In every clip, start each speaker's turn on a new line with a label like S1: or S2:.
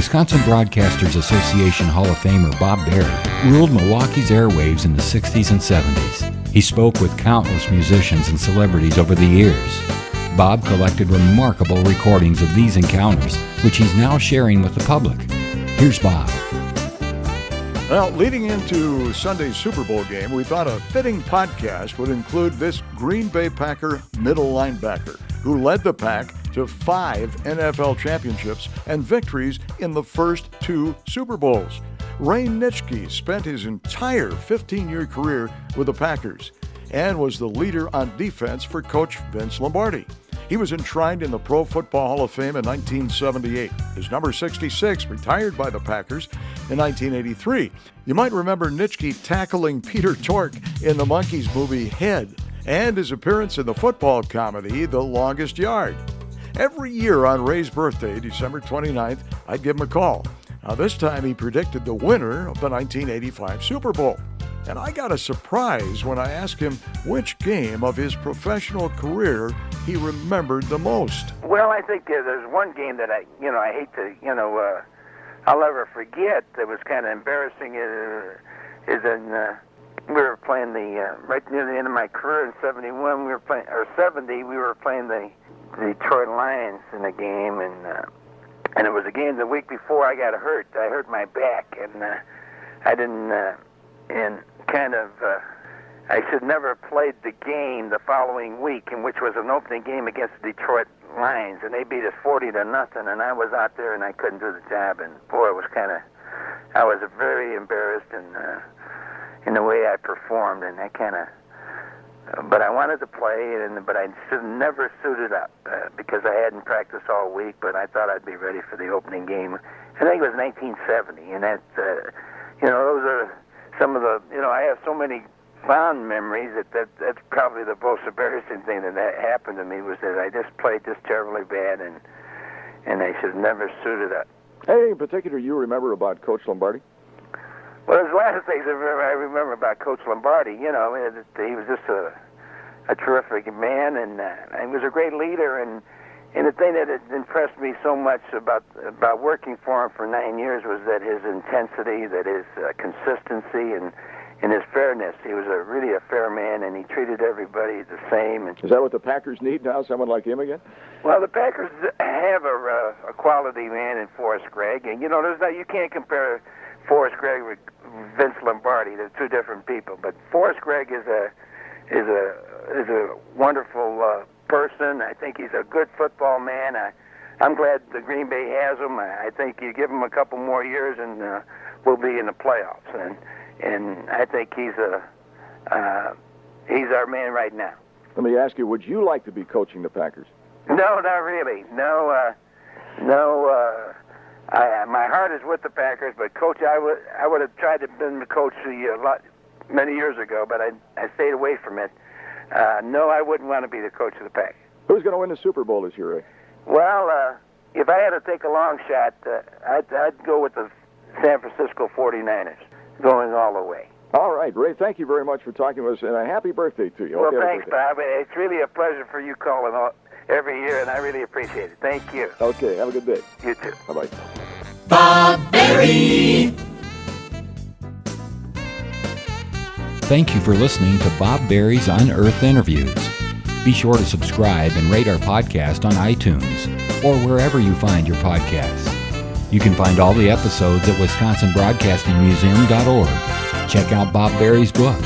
S1: Wisconsin Broadcasters Association Hall of Famer Bob Berry ruled Milwaukee's airwaves in the 60s and 70s. He spoke with countless musicians and celebrities over the years. Bob collected remarkable recordings of these encounters, which he's now sharing with the public. Here's Bob.
S2: Well, leading into Sunday's Super Bowl game, we thought a fitting podcast would include this Green Bay Packer middle linebacker who led the Pack to 5 NFL championships and victories in the first 2 Super Bowls. Ray Nitschke spent his entire 15-year career with the Packers and was the leader on defense for Coach Vince Lombardi. He was enshrined in the Pro Football Hall of Fame in 1978. His number 66 retired by the Packers in 1983. You might remember Nitschke tackling Peter Tork in the Monkee's movie Head and his appearance in the football comedy The Longest Yard. Every year on Ray's birthday, December 29th, I'd give him a call. Now this time he predicted the winner of the 1985 Super Bowl. And I got a surprise when I asked him which game of his professional career he remembered the most.
S3: Well, I think there's one game that I hate to, I'll never forget. That was kind of embarrassing. Is in we were playing right near the end of my career in '71. We were playing, or '70. We were playing the Detroit Lions in a game, and it was a game the week before I got hurt. I hurt my back, and I didn't. I should never have played the game the following week, in which was an opening game against the Detroit Lions, and they beat us 40-0, and I was out there and I couldn't do the job, and boy, I was very embarrassed in the way I performed, and but I wanted to play, but I should never suited up because I hadn't practiced all week, but I thought I'd be ready for the opening game. I think it was 1970, and those are some of the, I have so many fond memories that's probably the most embarrassing thing that happened to me was that I just played just terribly bad, and I should have never suited up.
S2: Anything in particular you remember about Coach Lombardi?
S3: Well, there's a lot of things I remember about Coach Lombardi. He was just a terrific man, and he was a great leader. And the thing that had impressed me so much about working for him for 9 years was that his intensity, that his consistency, and his fairness. He was really a fair man, and he treated everybody the same.
S2: Is that what the Packers need now, someone like him again?
S3: Well, the Packers have a quality man in Forrest Gregg, and you can't compare Forrest Gregg with Vince Lombardi. They're two different people, but Forrest Gregg is a wonderful person. I think he's a good football man. I'm glad the Green Bay has him. I think you give him a couple more years, and we'll be in the playoffs. And I think he's our man right now.
S2: Let me ask you: would you like to be coaching the Packers?
S3: No, not really. No. My heart is with the Packers, but coach, I would have tried to been the coach many years ago, but I stayed away from it. No, I wouldn't want to be the coach of the Packers.
S2: Who's going to win the Super Bowl this year, Ray?
S3: Well, if I had to take a long shot, I'd go with the San Francisco 49ers, going all the way.
S2: All right, Ray, thank you very much for talking with us, and a happy birthday to you.
S3: Well, thanks, Bob. It's really a pleasure for you calling every year, and I really appreciate it. Thank you.
S2: Okay, have a good day.
S3: You too.
S2: Bye-bye.
S4: Bob Berry.
S1: Thank you for listening to Bob Berry's Unearthed Interviews. Be sure to subscribe and rate our podcast on iTunes or wherever you find your podcasts. You can find all the episodes at WisconsinBroadcastingMuseum.org. Check out Bob Berry's book,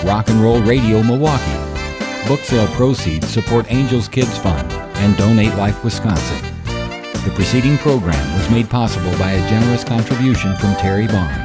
S1: Rock and Roll Radio Milwaukee. Book sale proceeds support Angels Kids Fund and Donate Life Wisconsin. The preceding program was made possible by a generous contribution from Terry Bond.